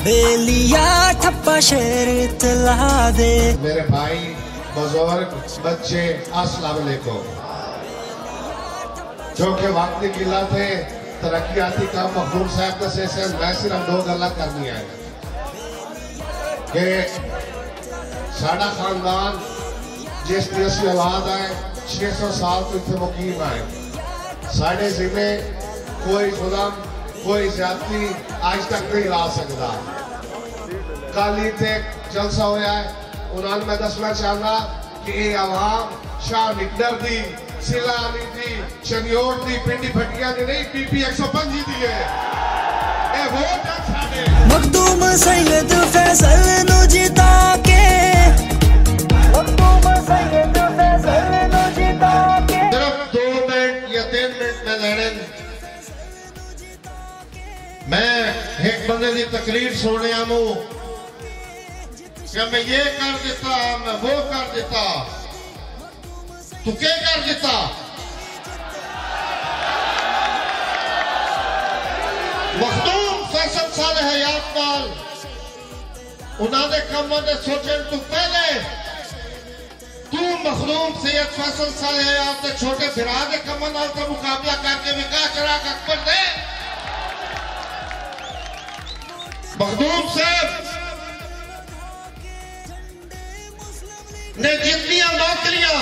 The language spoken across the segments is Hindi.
बेलिया ठप्पा शेर तला दे। मेरे भाई बुजुर्ग बच्चे अस्सलाम वालेकुम। जो कि वक्त की गिला थे तरक्याती काम मखदूम साहब का से मैं सिर्फ दो गल्ला करनी है कि साडा खानदान जिस दी असी औलाद है 600 साल तो इतने मुकीम है। साढ़े जिम्मे कोई जुल्म कोई ज्यादती आज तक नहीं ला सकता। कल इतने जलसा होया है, उन्होंने मैं दसना चाहता कि ये आवाम शाह निकदर दी सिला अली दी शनियोर दी पिंडी फटिया दी नहीं पीपी 105 दी है। ये वोट है साडे मखदूम सैयद फैसल नु जिता के, मखदूम सैयद फैसल नु जिता के। सिर्फ 2 मिनट या 3 मिनट में लेने मैं एक बंदे की तकरीर सुनने आमू कि मैं ये कर देता मैं वो कर देता। तू क्या कर देता? मखदूम फैसल साले हयात नाल उन्होंने कमां दे सोचण तू पहले तू मखदूम सैयद फैसल साले हयात के छोटे फिरा के कमां नाल का मुकाबला करके विकास चढ़ा अकबर दे। मखदूम साहब ने जितनी नौकरियां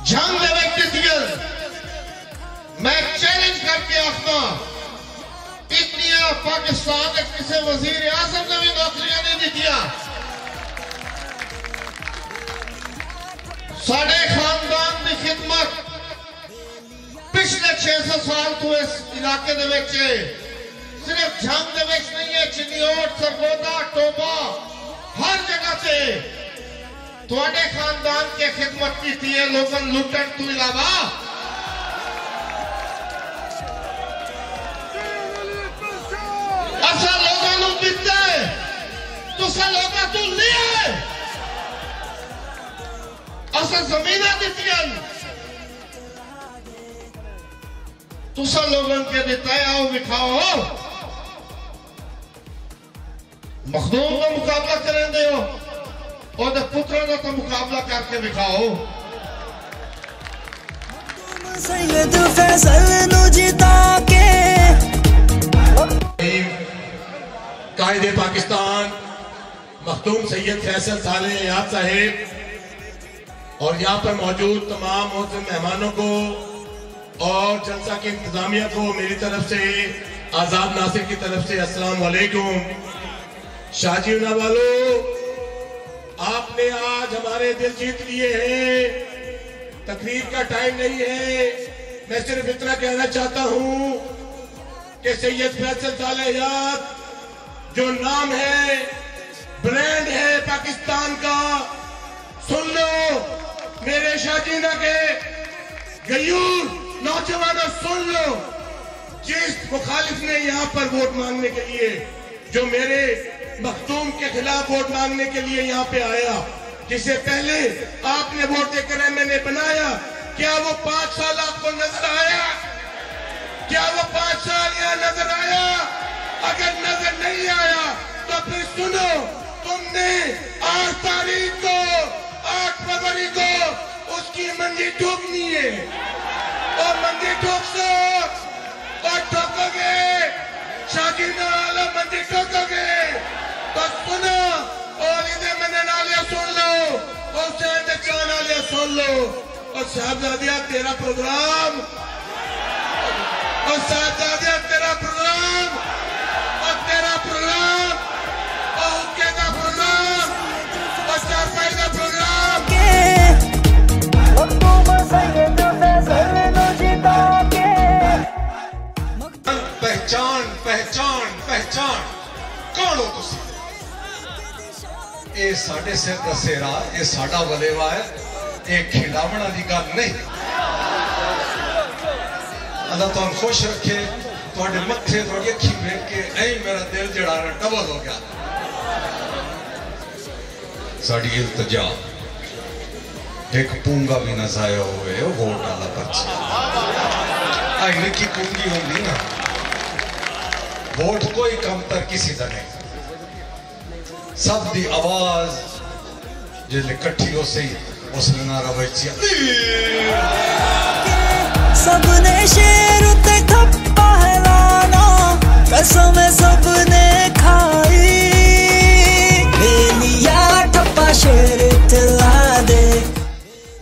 जंग दिया, मैं चैलेंज करके आखना इतनी पाकिस्तान के किसी वजीर आजम ने भी नौकरियां नहीं दी। साढ़े खानदान की खिदमत पिछले 600 साल तो इस इलाके दे विच सिर्फ जंग दे विच नहीं है, चिन्योट सरगोदा टोबा हर जगह से तुहाडे खानदान के खिदमत की है। लोगों लुटन तो इलावा असा लोगों दिते तुसा लोगों तो लिया असा जमीन दित्तियां तुसा लोगों के दिता है। आओ बिठाओ मखदूम का मुकाबला करें दे और पुत्रों का तो मुकाबला करके दिखाओ। सैयद फैसल नु जिता के कायदे पाकिस्तान मखदूम सैयद फैसल साले हयात साहेब और यहाँ पर मौजूद तमाम मोहतरम मेहमानों को और जलसा की इंतजामिया को मेरी तरफ से आजाद नासिर की तरफ से अस्सलाम वालेकुम। शाजी वालों, आपने आज हमारे दिल जीत लिए हैं। तकरीर का टाइम नहीं है, मैं सिर्फ इतना कहना चाहता हूं कि सैयद फैसल साले हयात जो नाम है ब्रांड है पाकिस्तान का, सुन लो मेरे शाजीना के गयूर नौजवानों सुन लो। जिस मुखालिफ ने यहाँ पर वोट मांगने के लिए जो मेरे मखदूम के खिलाफ वोट मांगने के लिए यहाँ पे आया, जिसे पहले आपने वोट देकर मैंने बनाया, क्या वो 5 साल आपको नजर आया? क्या वो 5 साल यहाँ नजर आया? अगर नजर नहीं आया तो फिर सुनो, तुमने 8 तारीख को 8 फरवरी को उसकी मंडी ठोकनी है और मंडी ठोक सो और ठोकोगे शागिर्दों वाला मंडी ठोकोगे तो सुनो और इधर मैंने नालिया सुन लो और चांद नालिया सुन लो। और साहबजादिया तेरा प्रोग्राम और साहबजादिया तेरा प्रोग्राम और तेरा प्रोग्राम और उनके का प्रोग्राम और चारपाई का प्रोग्राम पहचान पहचान पहचान कौन हो तुसी? ये साडे सिर दा सेरा, ये साडा वलेवा है, ये खिलावना दी गल नहीं। अल्लाह तुम खुश रखे, तुहाडे मत्थे तुहाडी अखी वेख के ऐ मेरा दिल जड़ा डबल हो गया। साडी इल्तिजा एक पूंगा भी ना जाया हुए वोट वाला पर्चा आई निकी पूंगी होंगी ना वोट कोई कमतर किसी का नहीं, सब दी आवाज जिसले कट्ठी हो सही उसने नारा बचिया सबने शेर ते ठप्पा है लाना कसम सबने खाई बेलिया ठप्पा शेर चला दे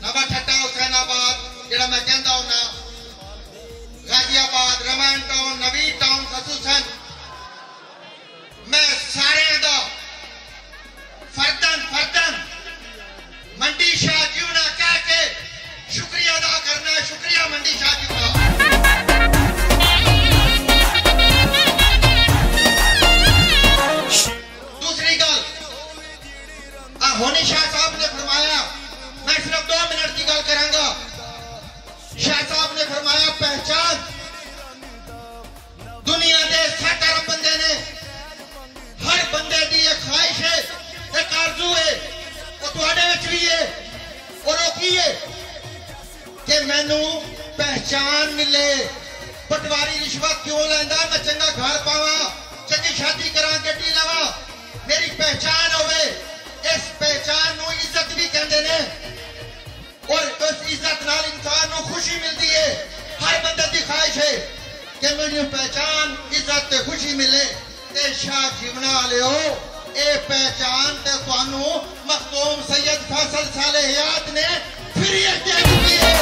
नवा ठट्टा हुसैनाबाद जेड़ा मैं कहंदा हुना गाजियाबाद रमान टाउन नवी टाउन खसूसन मैं सारे दा फर्दन मंडी शाह जीवना कह के शुक्रिया अदा करना है। शुक्रिया मंडी शाह जीवना। दूसरी गल होनी शाह साहब ने फरमाया, मैं सिर्फ 2 मिनट की गल करांगा। शाह साहब ने फरमाया पहचान दुनिया के 60 अरब बंदे ने हर बंदे की एक ख्वाहिश है, एक आरजू है, वो तुहाडे विच भी है और वो की है कि मैनू पहचान मिले। पटवारी रिश्वत क्यों लेंदा, मैं चंगा घर पावा, चंगी शादी करा, गड्डी लवा, मेरी पहचान होवे। इस पहचान नू इज्जत भी कहंदे ने और उस इज्जत नाल इंसान नू खुशी मिलती है। हर बंदे की ख्वाहिश है कि मेरी पहचान इज्जत ते खुशी मिले। ते शाह जीवना वालेओ ए पहचान ते तुहानू मखदूम सैयद फैसल साले हयात ने फिर ये दे दी है।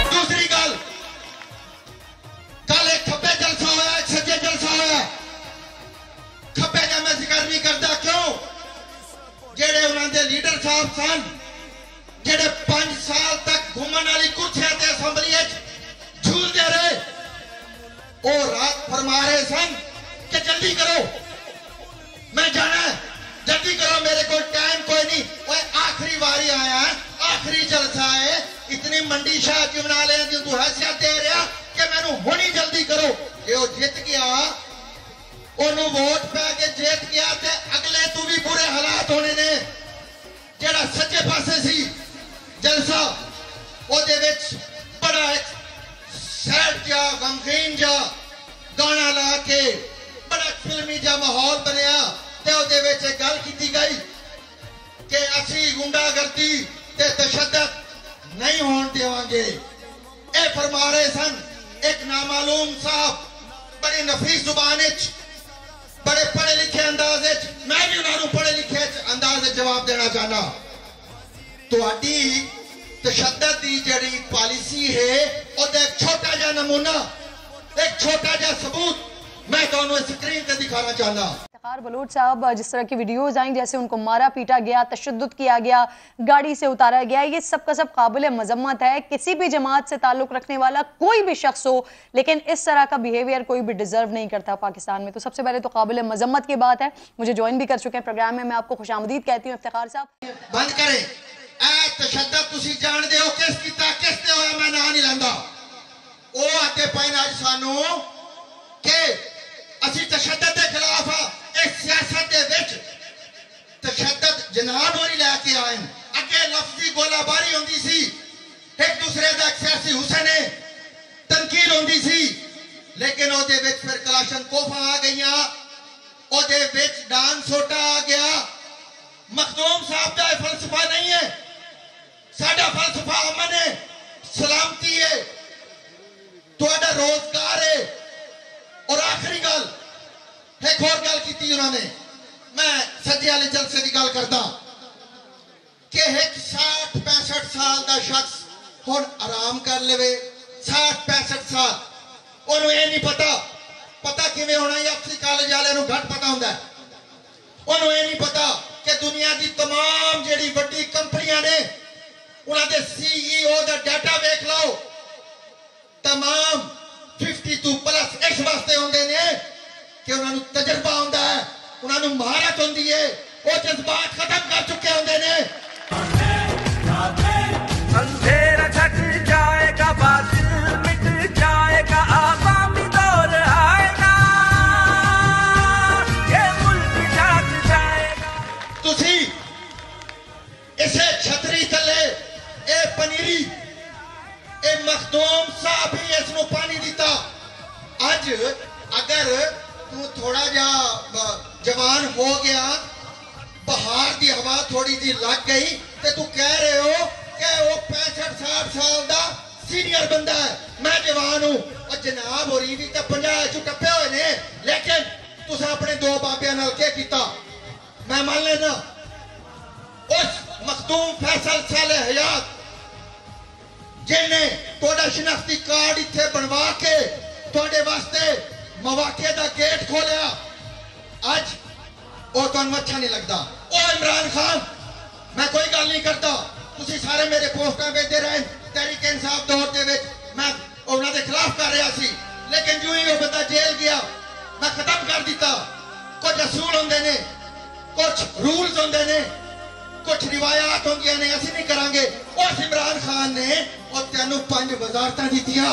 दूसरी गल कल एक खब्बे जलसा होया, एक सज्जे जलसा होया। खब्बे का मैं जिक्र नहीं करता क्यों, जेड़े उन्हां दे लीडर साहब सन जेड़े 5 साल तक घूमन वाली कुर्सियां ते असैम्बली झूलते रहे, वो रात फरमा रहे सन कि जल्दी करो, मैं जाना है, जल्दी करो, मेरे को टाइम कोई नहीं। ओए आखिरी बारी आया, आखिरी जलसा है, इतनी मंडी शाह जीवना ले तू हैसियत दे रहा कि मैनू हुणी जल्दी करो। ये वो जित गया, ओनू वोट पै के जीत गया ते अगले तू भी बुरे हालात होने ने। जेड़ा सच्चे पासे सी जलसा ओदे विच बड़ा एक सैड जा गमगीन जा गाना ला के बड़ा फिल्मी जा माहौल बनया ते ओदे विच गल कीती गई कि असी गुंडागर्दी ते तशद्दुद नहीं होण देवांगे। ए फरमा रहे सन एक नामालूम साहब बड़ी नफीस जुबान विच बड़े पढ़े लिखे अंदाज विच, मैं भी उन्होंने पढ़े लिखे अंदाज विच जवाब देना चाहना। तुहाडी तशद्दुद दी जड़ी पॉलिसी है ओदा एक छोटा जा नमूना, एक छोटा जा सबूत मैं तुहानू स्क्रीन पे दिखाना चाहना। इफ्तिखार बलोच साहब जिस तरह की वीडियोस आई, जैसे उनको मारा पीटा गया, तशद्दुद किया गया, गाड़ी से उतारा गया, ये सब का सब काबिल मजम्मत है। किसी भी जमात से ताल्लुक रखने वाला कोई भी शख्स हो, लेकिन इस तरह का बिहेवियर कोई भी डिजर्व नहीं करता पाकिस्तान में। तो सबसे पहले तो काबिल मजम्मत की बात है। मुझे ज्वाइन भी कर चुके हैं प्रोग्राम में, मैं आपको खुशामदीद कहती हूँ इफ्तिखार साहब। बंद करें तशद्दुद, तुसी जानदे हो किस कीता किस ते होया, मैं ना नहीं लैंदा। ओ आते पाइन अज सानू के असी तशद्दुद के खिलाफ आ। इस सियासत दे विच तशद्दुद जनाब होरी लेके आए। अगे लफ्जी गोलाबारी होंदी सी, एक दूसरे दा सियासी हुसैने तनकीद होंदी सी, लेकिन ओदे विच फिर कलाशन कोफा आ गईयां, ओदे विच डांस सोटा आ गया। मखदूम साहब दा फलसफा नहीं है, साडा फलसफा अमन है, सलामती है, तुहाडा रोजगार है। और आखिरी गल एक और गल की उन्होंने, मैं सज्जे वाले जलसे की गल करता कि एक 60-65 साल का शख्स हुण आराम कर लेवे। 60-65 साल ओनू ये नहीं पता किवें होना, या अफसरी कॉलेज वाले नू घट पता हुंदा है। ओनू ये नहीं पता कि दुनिया की तमाम जेड़ी वड्डी कंपनियां ने उन्हां दे CEO दा डाटा वेख लो, तमाम 52+ इस वास्ते होंदे ने कि उन्होंने तजर्बा होंदा है, उन्होंने महारत होंदी है, वो जज्बात खत्म कर चुके होंदे ने। अंधेरा छट जाएगा, बादल मिट जाएगा, आवामी दौर आएगा, ये मुल्क जाग जाएगा। तुसी इसे छतरी थले ए पनीरी मखदूम साहब ही इसनों पानी दिता। अज अगर तू थोड़ा जा जवान हो गया, बहार की हवा थोड़ी जी लग गई, तो तू कह रहे हो कि वो 65-60 साल का सीनियर बंदा है, मैं जवान हूं। और जनाब होरी भी तो 50 चु टप्पे हुए ने, लेकिन तुसा अपने दो बाबिया नाल क्या कीता? मैं मान लेना उस मखदूम फैसल साले हयात जिन्हें थोड़ा शिनाख्ती कार्ड इत्थे बनवा के थोड़े वास्ते मौके का गेट खोलिया, अज वो तो अच्छा नहीं लगता। ओ इमरान खान, मैं कोई गल नहीं करता, तुसी सारे मेरे पोस्टां भेजते रहे तहरीक इंसाफ दौर दे विच मैं उन्होंने खिलाफ कर रहा सी, लेकिन जो ही वो बंदा जेल गया मैं खत्म कर दिता। कुछ असूल होंगे ने, कुछ रूल्स होंगे ने, कुछ रिवायात होंगे ने, असं नहीं करांगे। उस इमरान खान ने और तेनू 5 वजारतां दित्तियां,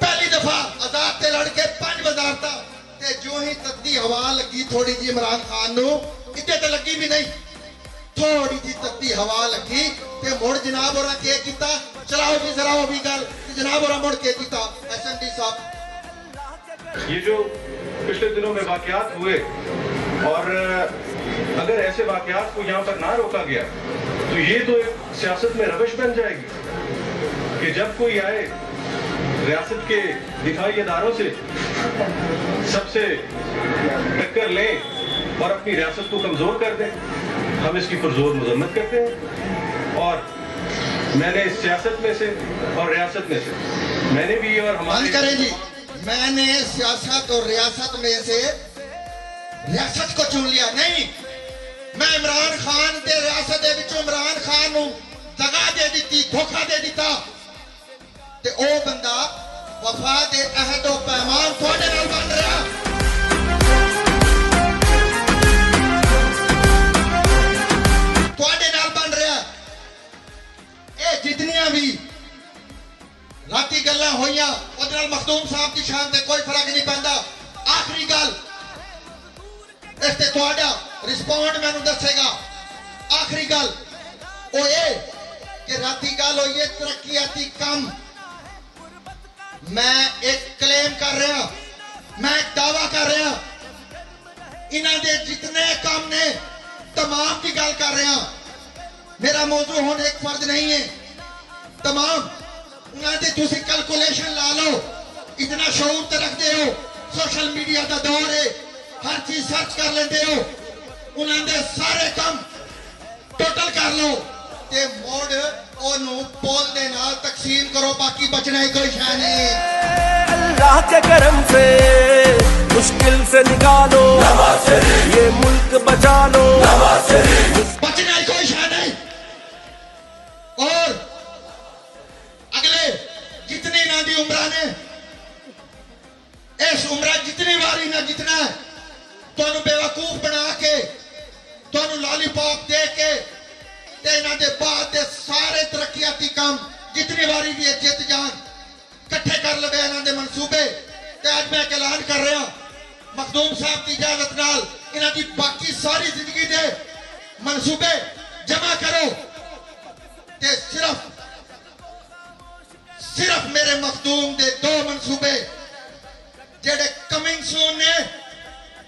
पहली दफा आजाद ते लड़के 5 वजारतां, ते जो ही तत्ती हवा लगी थोड़ी जी इमरान खान नू, इत्ते ते लगी भी नहीं, थोड़ी जी तत्ती हवा लगी ते मुड़ जनाब और के कीता, चलाओ जी जरा वो भी गल, जनाब और मुड़ के कीता। एसएमडी साहब, ये जो पिछले दिनों में वाकयात हुए, और अगर ऐसे वाकयात को यहाँ पर ना रोका गया तो ये तो एक सियासत में रविश बन जाएगी कि जब कोई आए रियासत के दिखाई इदारों से सबसे टक्कर लें और अपनी रियासत को कमजोर कर दें। हम इसकी पुरजोर मजम्मत करते हैं, और मैंने इस सियासत में से और रियासत में से मैंने भी और हमारे करें जी, मैंने सियासत और रियासत में से रियासत को चुन लिया नहीं। मैं इमरान खान के रियासत दे विचों इमरान खान नू दगा दे दी, धोखा दे दिता, ते ओ बंदा वफा दे अहद और पैमान थोड़े नाल बन रहा, थोड़े नाल बन रहा। ये जितनियां भी राती गल्लां होइयां उहदे नाल मखदूम साहब की शान ते कोई फर्क नहीं पैंदा। आखिरी गल इस ते तुहाडा रिस्पॉन्ड मैनू दसेगा। आखिरी गल ओ ये कि राती गल होई है तरक्कियाती कम, मैं एक क्लेम कर रहा, मैं एक दावा कर रहा, इन्हां दे जितने काम ने तमाम की गल कर रहा। मेरा मौजू हुण एक फर्द नहीं है, तमाम उन्हां दे तुसीं कैलकुलेशन ला लो, इतना शऊर ते रखते हो, सोशल मीडिया का दौर है, हर चीज सर्च कर लेते हो, उन्होंने सारे काम टोटल कर लो ते मोड़ ओनू पोल दे नाल तकसीम करो, बाकी बचना ही कोई शय नहीं। अल्लाह के करम से मुश्किल से निकालो, ये मुल्क बचा लो, बचना ही कोई शय नहीं। और अगले जितनी ना दी उम्र ने, इस उम्र जितनी बारी ना जितना है, तुहानू बेवकूफ बना के, तुहानू लॉलीपॉप दे के, ते इन्हां दे बाद दे सारे तरक्कियाती काम जितनी बारी भी जित जान, कट्ठे कर लवे इन्हां दे मनसूबे, ते अज मैं ऐलान कर रहा मखदूम साहब की इजाजत नाल इन्हां दी बाकी सारी जिंदगी दे मनसूबे जमा करो, ते सिर्फ मेरे मखदूम दे 2 मनसूबे जेड़े कमिंग सून ने,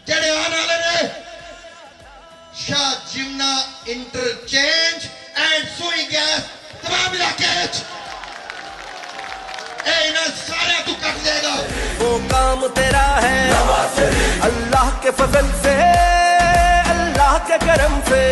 जेड़े आने वाले ने, शाह जिमना इंटरचेंज एंड सुई गैस तमाम इलाके इन्हें सारे तू कट देगा। वो काम तेरा है अल्लाह के फजल से, अल्लाह के करम से।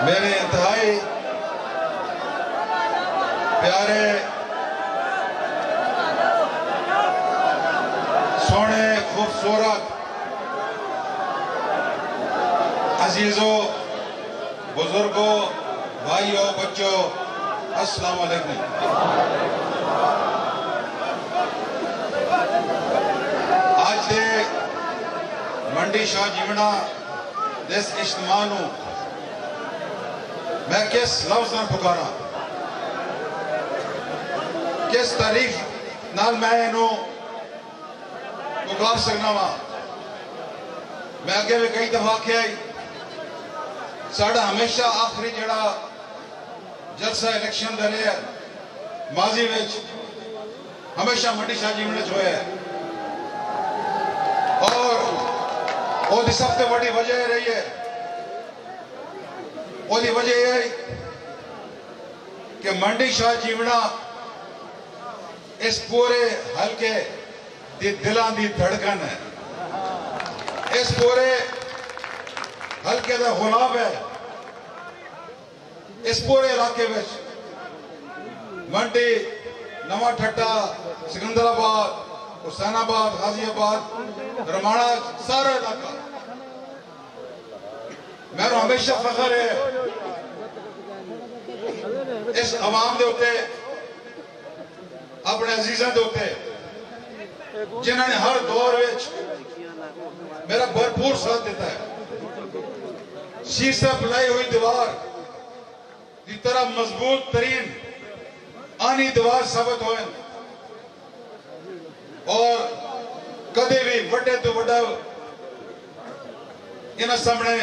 मेरे इंतहाई प्यारे सोने खूबसूरत अजीजों, बुजुर्गों, भाइयों, बच्चों, अस्सलाम वालेकुम। आज दे मंडी शाह जीवना इस इज्तिमा नूं मैं किस लफ्ज़ नाल पुकारा, किस तारीफ नाल मैं इनू पुकार सकना वा। मैं अगे भी कई दफा आख्या साड़ा हमेशा आखिरी जड़ा जलसा इलेक्शन का रहा माजी में हमेशा मंडी शाह जीवने होया है और ओदी सबसे बड़ी वजह रही है, ओदी वजह यह है कि मंडी शाह जीवना इस पूरे हल्के दी दिलां दी धड़कन है, इस पूरे हल्के का गुलाब है। इस पूरे इलाके में मंडी, नवा ठट्टा, सिकंदराबाद, हुसैनाबाद, गाजियाबाद, रमाणा, सारा इलाका मैनू हमेशा फखर है इस अवाम के उत्ते, अपने अजीजा के उत्ते जिन्होंने हर दौर में मेरा भरपूर साथ दिता है। शीशा बुलाई हुई दीवार की तरह मजबूत तरीन आनी दीवार साबित होए और कदे भी वड्डे तो वड्डा इन्हां सामने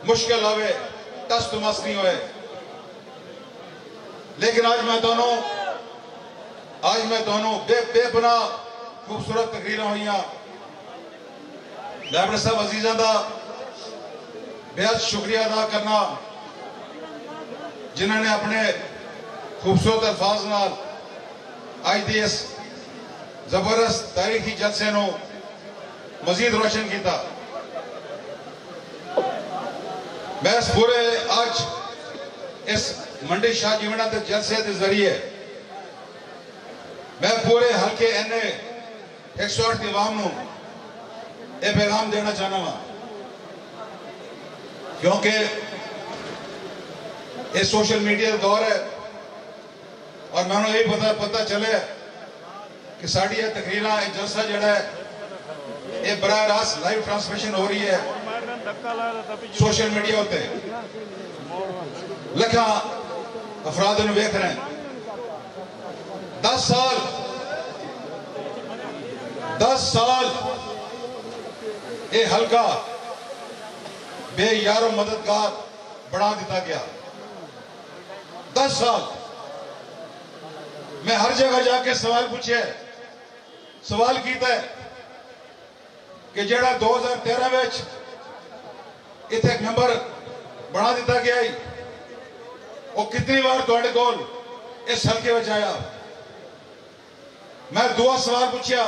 मुश्किल आवे टस तो मस नहीं होए। लेकिन आज मैं दोनों बेपना खूबसूरत तकरीर हुई। मैं अपने सब अजीजा का बेहद शुक्रिया अदा करना जिन्होंने अपने खूबसूरत अल्फाज नाल आज दी इस जबरदस्त तारीखी जलसे नूं मजीद रोशन किया। मैं इस पूरे आज इस मंडी शाह जीवना के जलसे के जरिए मैं पूरे हल्के एनए 108 की आवाम नूं यह पैगाम देना चाहना वा, क्योंकि ये सोशल मीडिया का दौर है और मैंने यही पता चले कि साड़ी ये तकरीर जलसा जड़ा है ये बराह रास्त लाइव ट्रांसमिशन हो रही है सोशल मीडिया उत्ते लखा अफराद वेख रहे हैं। 10 साल ये हल्का बेयारो मददगार बना दिता गया। 10 साल मैं हर जगह जाके सवाल पूछे, सवाल किया है कि जेड़ा 2013 में इतने एक नंबर बना दिता गया है वो कितनी बार तुहाडे कोल इस हल्के में आया। मैं दूसरा सवाल पूछा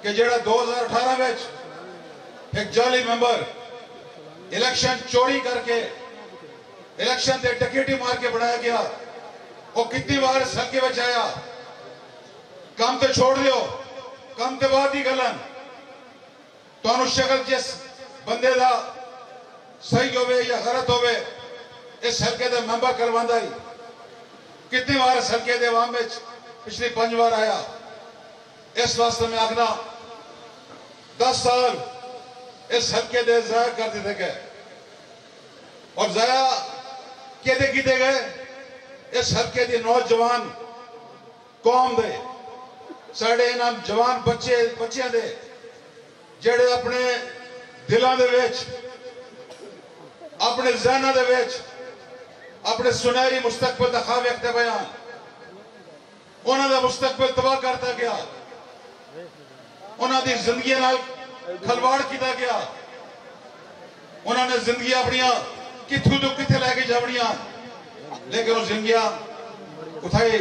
कि जेड़ा 2018 में एक जाली मेंबर इलेक्शन चोरी करके इलेक्शन से डकैती मार के बनाया गया वो कितनी बार इस हल्के में आया। काम तो छोड़ दियो, काम तो बाद ही गलन तो शक्ल जिस बंदे का सही होवे या गलत होवे इस हल्के का मेंबर करवांदा ही कितनी बार इस हल्के के अवाम में पिछली 5 बार आया। इस वास्ते में आखना 10 साल इस हल्के दे जाया कर दिते गए और जाया केदे किते गए इस हल्के की नौजवान कौम दे साढ़े इन्हां जवान बच्चियां दे जेड़े अपने दिलों दे विच अपने ज़हनां दे विच अपने सुनहरी मुस्तकबिल दा ख्वाब रखते बयान उन्हां दा मुस्तकबिल तबाह करता गया, उन्हां दी जिंदगी नाल खलवाड़ किया गया। उन्होंने जिंदगी अपनिया किथों तो किथे लैके जावनियां लेकिन वो जिंदगियां उठाई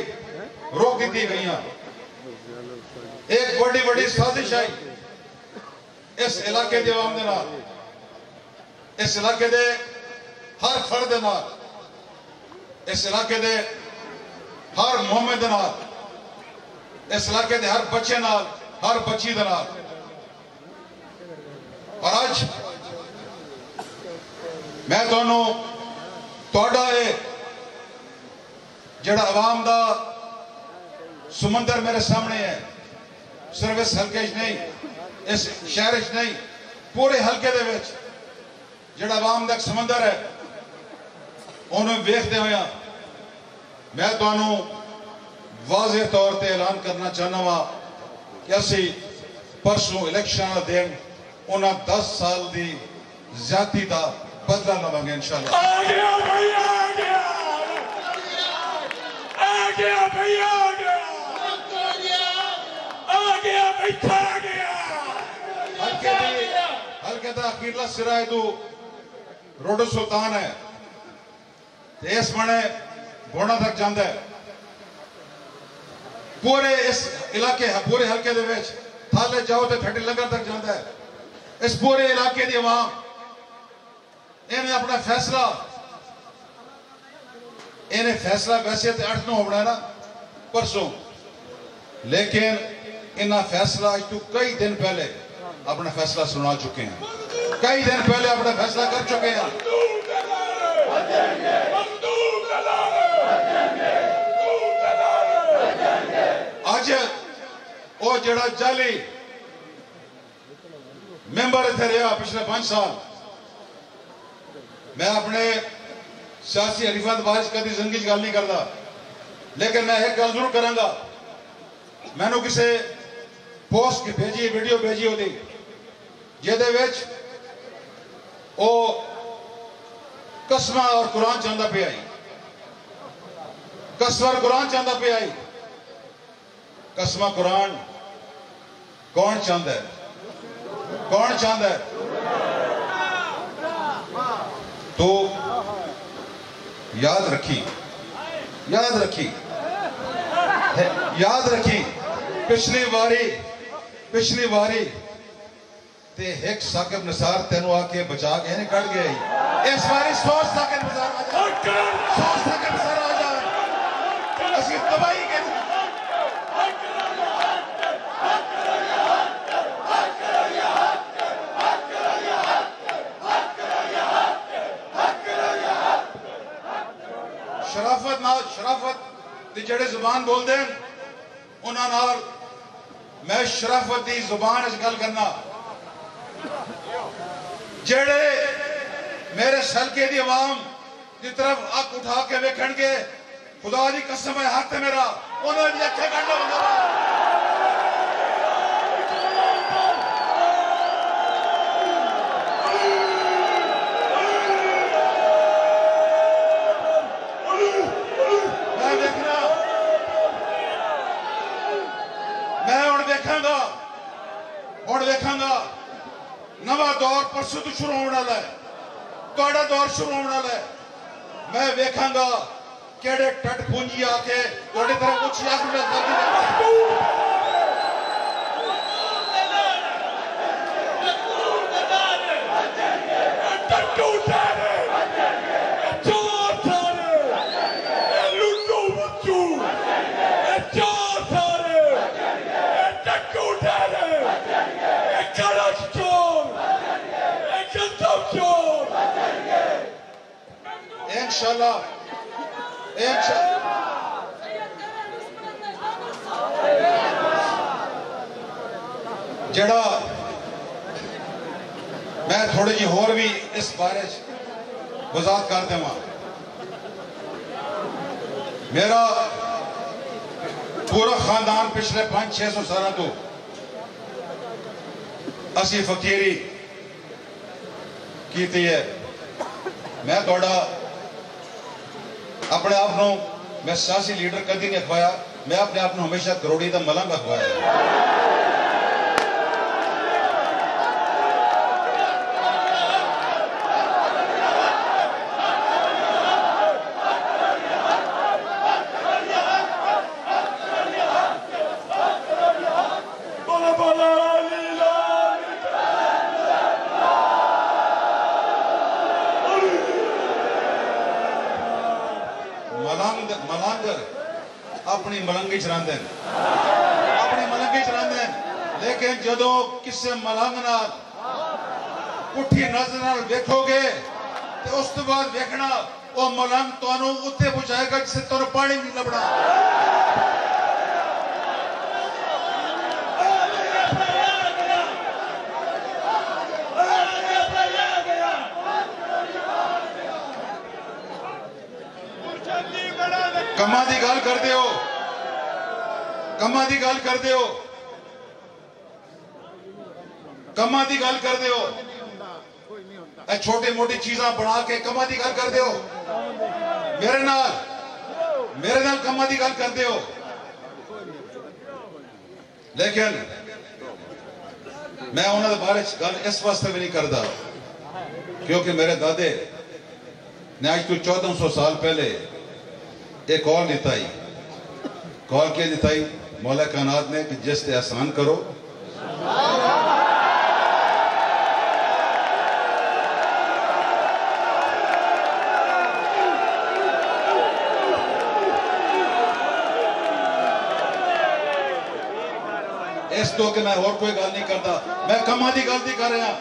रोक दी गई। एक बड़ी बड़ी साजिश आई इस इलाके के अवाम के नाल, इस इलाके के हर फर्द दे नाल, इस इलाके दे हर मोहम्मद दे नाल, इस इलाके दे हर बच्चे नाल, हर बच्ची दे नाल। और आज मैं तुहानू तुहाडा जिहड़ा अवाम दा समंदर मेरे सामने है, सिर्फ इस हल्के च नहीं, इस शहर च नहीं, पूरे हल्के दे विच जिहड़ा अवाम दा एक समंदर है, उन्हें वेखदे होया मैं तुहानू वाज़ेह तौर पर ऐलान करना चाहना वा कि असी परसों इलेक्शन का दिन उन्हें 10 साल की ज्यादती का बदला लवांगे इंशाअल्लाह। आ गया भैया, आ गया, आ गया भैया, आ गया, आ गया बैठा, आ गया। हल्के का अखीरला सिरा तू रोडो सुल्तान है, इस मने बोना तक जाता है। पूरे इस इलाके पूरे हल्के दे विच थाले जाओ तो ठट्टी लंगर तक जाता है। इस पूरे इलाके की आवाम इन्हें अपना फैसला, इन्हें फैसला वैसे तो 8 होना है ना परसों, लेकिन इन्हें फैसला आज तो कई दिन पहले अपना फैसला सुना चुके हैं, कई दिन पहले अपना फैसला कर चुके हैं। आज वो जड़ा जाली मेंबर इतने रहा पिछले 5 साल, मैं अपने सियासी हरीफां बारे कभी जिंदगी गल नहीं करता, लेकिन मैं एक गल जरूर करांगा। मैनू किसी पोस्ट की भेजी, वीडियो भेजी होती जिहदे विच ओ कसमा और कुरान चाहता पे आई, कसमा और कुरान चाहता पे आई। कसमा कुरान कौन चाहता है? कौन चाहता है? तो याद रखी, याद रखी, याद रखी पिछली वारी ते एक साकिब निसार तेनों आके बचा के नहीं कट गए। इस बारी 100 साकिब निसार आ जाए, 100 साकिब निसार आ जाए, असली तबाही के शराफत नाल, शराफत दी जेड़े जुबान बोलते हैं उन्हां नाल मैं शराफत दी जुबान च गल करना। जेड़े मेरे हल्के दी आवाम की तरफ अख उठा के वेखणगे, खुदा दी कसम है हाथ मेरा, उन्होंने भी अखे कट लो। देखा नवा दौर परसों तो शुरू होने वाला है, तुहाडा दौर शुरू होने वाला है। मैं वेखांगा केड़े टट पूंजी आके तुहाडी तरफ कुछ इंशाल्लाह जड़ा मैं थोड़ी जी होर भी इस बारे वजाहत कर देवा। मेरा पूरा खानदान पिछले 500-600 साल तो असी फकीरी की है। मैं थोड़ा अपने आप को मैं सियासी लीडर कभी नहीं अखवाया, मैं अपने आप को हमेशा करोड़ी का मलंग अखवाया। अपनी मलंगी चरांदे अपनी मलंगी चरांदे लेकिन जदों किसी मलंग नाल पुठी नजर नाल देखोगे तो उस तो बाद देखना वो मलंग तुहानू उत्ते पहुंचाएगा जिसे तुहानू पानी नहीं लभना। कमा दी गल करदे हो, कमा दी गल करदे हो, कमा दी गल करदे हो, छोटी मोटी चीजा बना के कमा दी गल करदे हो, मेरे नाल कमा दी गल करदे हो। लेकिन मैं उन्होंने बारे गल इस वास्ते भी नहीं करता क्योंकि मेरे दादे ने आज तो 1400 साल पहले एक कॉल निताई, कॉल के निताई मौला कायनात ने कि जिससे एहसान करो इस तो कि मैं और कोई गल नहीं करता, मैं कमा दी गल कर रहा,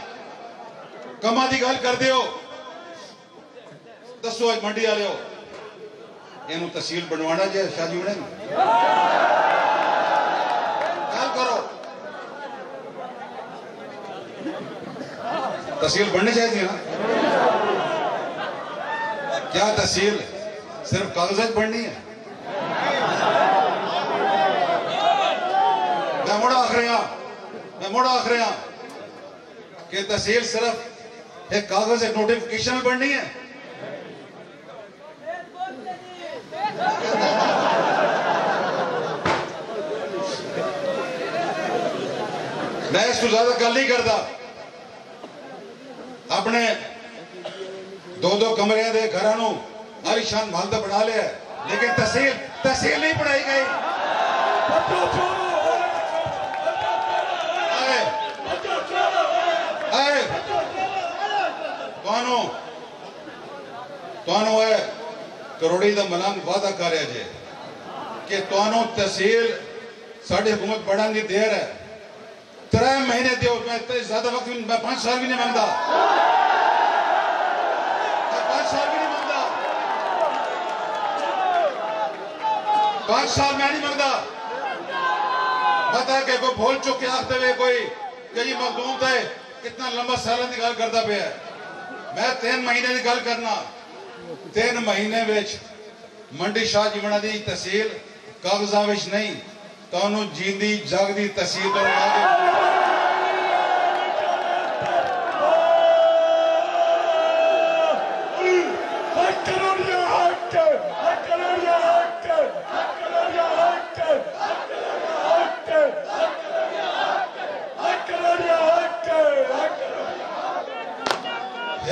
कमा दी गल कर दियो। दसो आज मंडी वाले हो इनू तहसील बनवाना चाहिए शाहजी ने गल करो, तहसील बननी चाहिए ना। क्या तहसील सिर्फ कागजात बननी है? मैं मुड़ा आख रहा कि तहसील सिर्फ एक कागज एक नोटिफिकेशन बननी है। मैं इसको ज्यादा गल नहीं करता, अपने 2-2 कमरे के घर आलीशान महल तो बना लिया लेकिन तहसील नहीं बनाई गई। करोड़ी का मलंग वादा कर रहा जे कि तहसील साड़ी हुकूमत बढ़ाने की देर है, 3 महीने दो, मैं ज्यादा वक्त मैं 5 साल भी नहीं मांगता, 5 साल भी नहीं मांगता, 5 साल मैं नहीं मांगता। बता के कोई भूल चुक के आखते हुए कोई कई मखदूम थे कितना लंबा साल की गल करता पे है। मैं 3 महीने की गल करना, 3 महीने विच मंडी शाह जीवना दी तहसील कागजां विच नहीं तो जींदी जागदी तहसील तो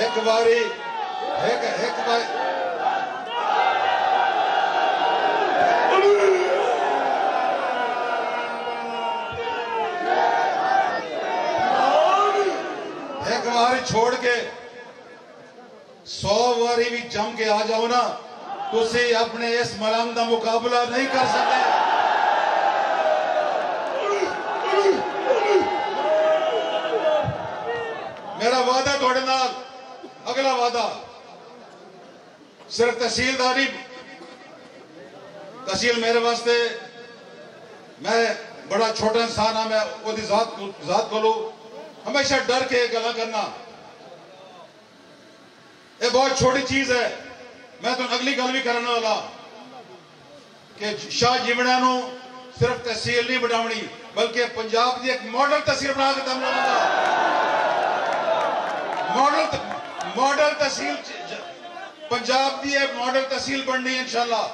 एक बारी छोड़ के 100 बारी भी जम के आ जाओ ना, तुसी अपने इस मलंग का मुकाबला नहीं कर सकते। मेरा वादा थोड़े नाल, अगला वादा सिर्फ तहसीलदारी, तहसील मेरे वास्ते, मैं बड़ा छोटा इंसान हाँ, मैं वो जात को हमेशा डर के गला करना ये बहुत छोटी चीज है। मैं तो अगली गल भी करने वाला कि शाह जीवड़ा सिर्फ तहसील नहीं बनानी बल्कि पंजाब की एक मॉडल तहसील बना के दम लगा। मॉडल तहसील पंजाब की एक मॉडल तहसील बननी इंशाल्लाह।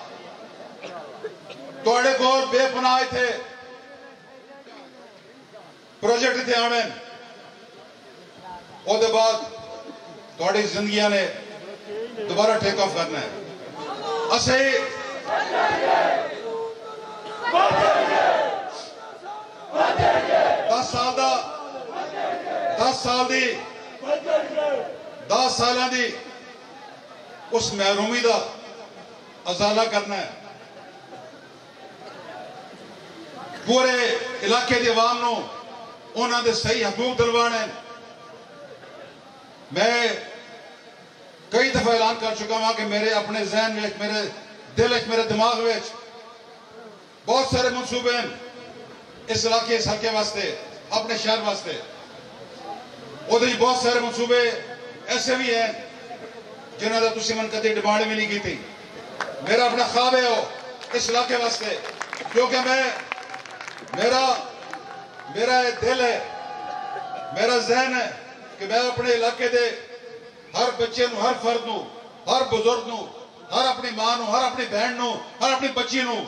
थोड़े को बेपनाह थे प्रोजेक्ट थे आने और बाद थोड़ी जिंदगी ने दोबारा टेक ऑफ करना है। असे 10 साल दी उस महरूमी का अजाला करना है। पूरे इलाके की आवाम नूं उन्हां दे सही हकूक दिलवाने। मैं कई दफा ऐलान कर चुका हूं कि मेरे अपने जहन में, मेरे दिल में, मेरे दिमाग में बहुत सारे मंसूबे हैं इस इलाके, इस हल्के वास्ते, अपने शहर वास्ते। उहदे बहुत सारे मंसूबे ऐसे भी हैं जिन्होंने तुसीं मन कदी डिमांड भी नहीं की थी। मेरा अपना ख्वाब है वो इस इलाके वास्ते, क्योंकि मेरा दिल है, मेरा जहन है कि मैं अपने इलाके दे हर बच्चे नूं, हर फर्द नूं, हर बुजुर्ग नूं, हर अपनी मां नूं, हर अपनी बहन नूं, हर अपनी बच्ची नूं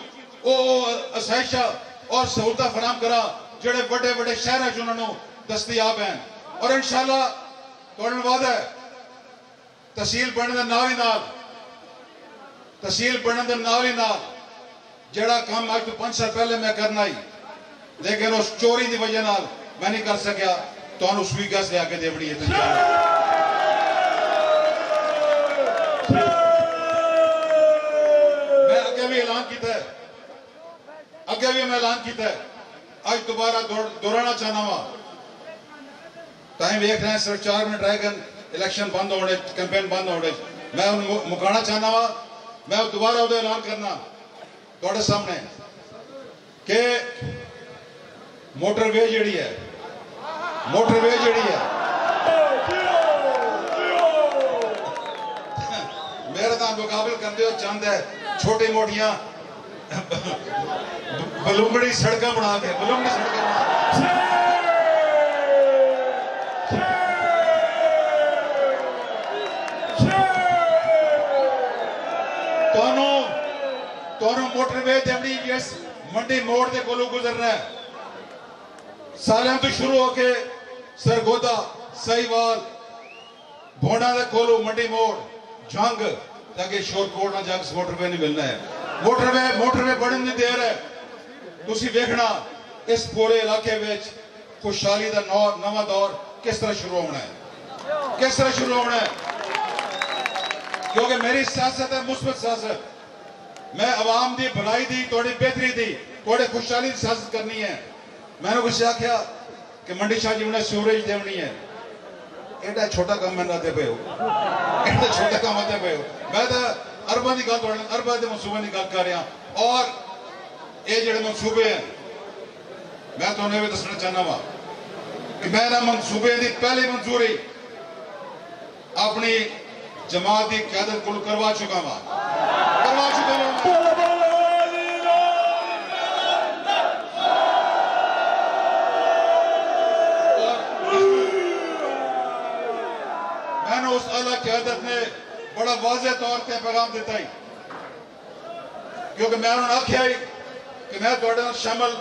आसाइशा और सहूलतां फराहम करा जिहड़े बड़े बड़े शहरां च उन्हां नूं दस्तयाब हैं। और इंशाअल्लाह तुहाडे नाल वादा है तहसील बनने दे नाल ही नाल, तहसील बनने दे नाल ही नाल जिहड़ा काम अज तो 5 साल पहले मैं करना ही, लेकिन उस चोरी की वजह नाल मैं नहीं कर सकिया, तुहानूं स्पीकर से आके देवड़ी है। मैं अगे भी ऐलान किया है, अगे भी मैं ऐलान किया है, आज दोबारा दोहराना चाहना वा। टाइम वेख रहे हैं, सिर्फ 4 मिनट रह गए इलेक्शन बंद होने, कैंपेन बंद होने। मैं मुकाना चाहना वा, मैं दोबारा उहदा ऐलान करना तुहाडे सामने कि मोटरवे जिहड़ी है, मोटरवे जिहड़ी है, मेरे नाल मुकाबल करते हो चंद है छोटी मोटियां बलूंगड़ी सड़कें बना के, बलूंगड़ी सड़कें मोटरवे देवड़ी जिस मंडी मोड़ के कोलों गुजरना है, सालियां तो शुरू होके सरगोदा, सहीवाल, भोंडा के कोलों मंडी मोड़, जंग ताकि शोरकोट ना जंग मोटरवे नहीं मिलना है। मोटरवे बढ़ने की देर है। तुसी देखना इस पूरे इलाके में खुशहाली का नवा दौर किस तरह शुरू होना है, किस तरह शुरू होना है, क्योंकि मेरी सियासत है मुस्बत सियासत। मैं आवाम की भलाई की, थोड़ी बेहतरी की, थोड़ी खुशहाली की सियासत करनी है। मैंने कुछ आख्या कि मंडी शाह जी ने सीवरेज देवनी है, एडा छोटा काम मैं आते पे हो, एडा छोटा काम आते पे हो। मैं तो अरबा की गल, अरबा के मनसूबे की गल कर रहा। और ये जो मनसूबे हैं मैं तुम्हें भी दसना चाहना वा कि मैं मनसूबे की पहली मंजूरी अपनी जमात की क्यादत को करवा चुका वा, करवा चुका वा। मैंने उस आला क्यादत ने बड़ा वाज़ेह तौर पर पैगाम दिता ही, क्योंकि मैं उन्होंने आख्या ही कि मैं तुहाडे नाल शामिल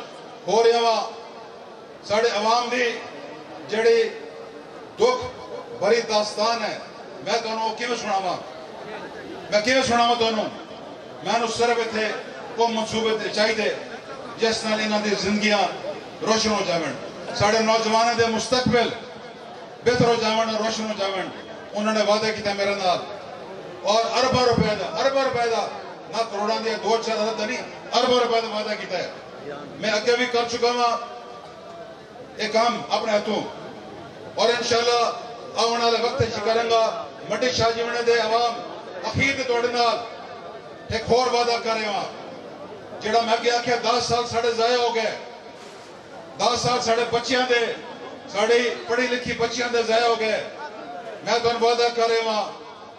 हो रहा वा। साडे अवाम की जिहड़ी दुख भरी दास्तान है, मैं तुहानूं किवें सुणावां, मैं किवें सुणावां तुहानूं। मैनूं सिर्फ इत्थे वो मनसूबे चाहिए जिस नाल इन्हां दी जिंदगियां रोशन हो जावन, साडे नौजवानों के मुस्तकबिल बेहतर हो जावन, रोशन हो जावन। उन्होंने वादा किया मेरे नाल, और अरबों रुपए का ना करोड़ों के 2-4 अरब का नहीं, अरबों रुपए का वादा किया है। मैं अगे भी कर चुका वा एक काम अपने हाथों, और इंशाअल्लाह आने वाले वक्त करूंगा। मंडी शाह जीवने दे अवाम अखीर के तुहाडे नाल एक होर वादा कर रहे हां, जिहड़ा मैं अगे आख्या 10 साल साढ़े जाया हो गए, 10 साल साढ़े बच्चियां दे, साड़ी पढ़ी लिखी बच्चियां दे जाया हो गए। मैं तुहानूं वादा कर रहा हां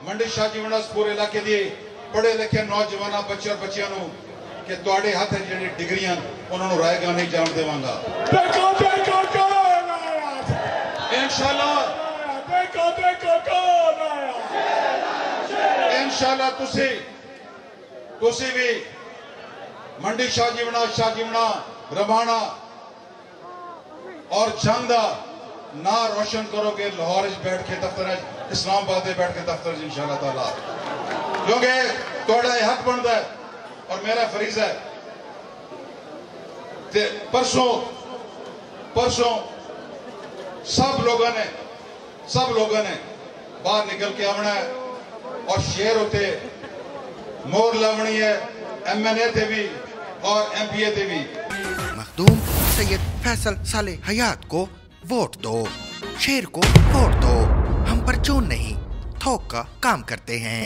मंडी शाह जीवना पूरे इलाके दी पढ़े लिखे नौजवान बच्चे और बच्चियां नूं कि तुहाडे हाथ जिहड़ी डिग्रियां उन्होंने रायगा नहीं जान देवांगा। इंशाअल्लाह तुसी भी मंडी शाह जीवना रबाना और जंग दा ना रोशन करोगे लाहौर बैठ के दफ्तर, इस्लामाबाद बैठ के दफ्तर इंशाअल्लाह ताला, क्योंकि थोड़ा हक बनता है और मेरा फरीज है। परसों सब लोगों ने बाहर निकल के आना है और शेर होते मोर लावनी है, MNA थे भी और MPA थे भी। मखदूम सैयद फैसल साले हयात को वोट दो। शेर को वोट दो। हम परचून नहीं, थोक का काम करते हैं।